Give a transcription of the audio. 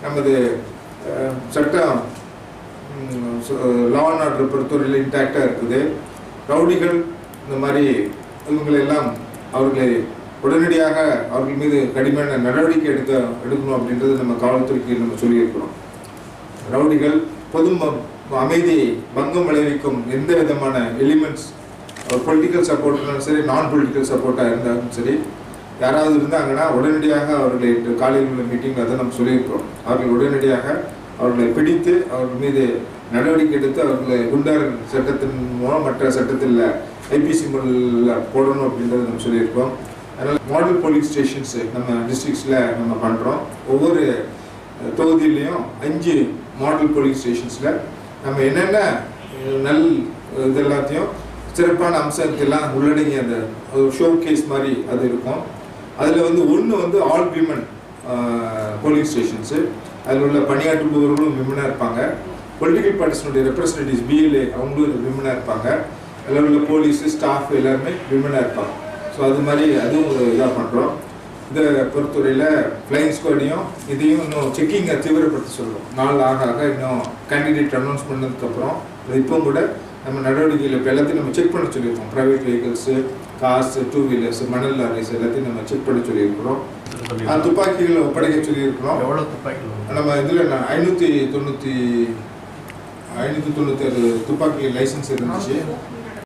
நமது சட்டம் law and order பொறுத்தவரையில் இன்டாக்டாக இருக்குது. ரவுடிகள் இந்த மாதிரி இவங்களெல்லாம் அவர்களை உடனடியாக அவர்கள் மீது கடுமையான நடவடிக்கை எடுக்கணும் அப்படின்றது நம்ம காவல்துறைக்கு நம்ம சொல்லியிருக்கிறோம். ரவுடிகள் பொது அமைதியை பங்கம் விளைவிக்கும் எந்த விதமான எலிமெண்ட்ஸ் பொலிட்டிக்கல் சப்போர்ட்னாலும் சரி, நான் பொலிட்டிக்கல் சப்போர்ட்டாக இருந்தாலும் சரி, யாராவது இருந்தாங்கன்னா உடனடியாக அவர்களை காலையில் உள்ள மீட்டிங்கில் அதை நம்ம சொல்லியிருக்கிறோம். அவர்கள் உடனடியாக அவர்களை பிடித்து அவர்கள் மீது நடவடிக்கை எடுத்து அவர்களை குண்டர் சட்டத்தின் மூலம் மற்ற சட்டத்தில் ஐபிசி முறையில் போடணும் அப்படின்றத நம்ம சொல்லியிருக்கோம். அதனால் மாடல் போலீஸ் ஸ்டேஷன்ஸு நம்ம டிஸ்ட்ரிக்ஸில் நம்ம பண்ணுறோம். ஒவ்வொரு தொகுதியிலையும் 5 மாடல் போலீஸ் ஸ்டேஷன்ஸில் நம்ம என்னென்ன இது எல்லாத்தையும் சிறப்பான அம்சத்தெல்லாம் உள்ளடங்கிய அந்த ஷோ கேஸ் மாதிரி அது இருக்கும். அதில் ஒன்று ஆல் விமன் போலீஸ் ஸ்டேஷன்ஸு. அதில் உள்ள பணியாற்றுபவர்களும் விமனாக இருப்பாங்க. பொலிட்டிக்கல் பார்ட்டிஸினுடைய ரெப்ரஸன்டேட்டிவ்ஸ் பிஎல்ஏ அவங்களும் விமனாக இருப்பாங்க. அதில் உள்ள போலீஸு ஸ்டாஃப் எல்லாருமே விமனாக இருப்பாங்க. ஸோ அது மாதிரி அதுவும் ஒரு இதாக பண்ணுறோம். இதை பொறுத்தவரையில் ஃப்ளைங் ஸ்குவாடையும் இதையும் இன்னும் செக்கிங்கை தீவிரப்படுத்த சொல்கிறோம். நாள் ஆக இன்னும் கேண்டிடேட் அனௌன்ஸ் பண்ணதுக்கப்புறம் இப்போவும் கூட நம்ம நடவடிக்கையில் இப்போ எல்லாத்தையும் நம்ம செக் பண்ண சொல்லியிருக்கோம். ப்ரைவேட் வெஹிக்கிள்ஸு, கார்ஸ், 2 வீலர்ஸ், மணல் லாரிஸ் எல்லாத்தையும் நம்ம செக் பண்ண சொல்லியிருக்கிறோம். துப்பாக்கிகளை ஒப்படைக்க சொல்லியிருக்கிறோம். எவ்வளோ துப்பாக்கிகள் நம்ம இதில் 596 துப்பாக்கி லைசன்ஸ் இருந்துச்சு.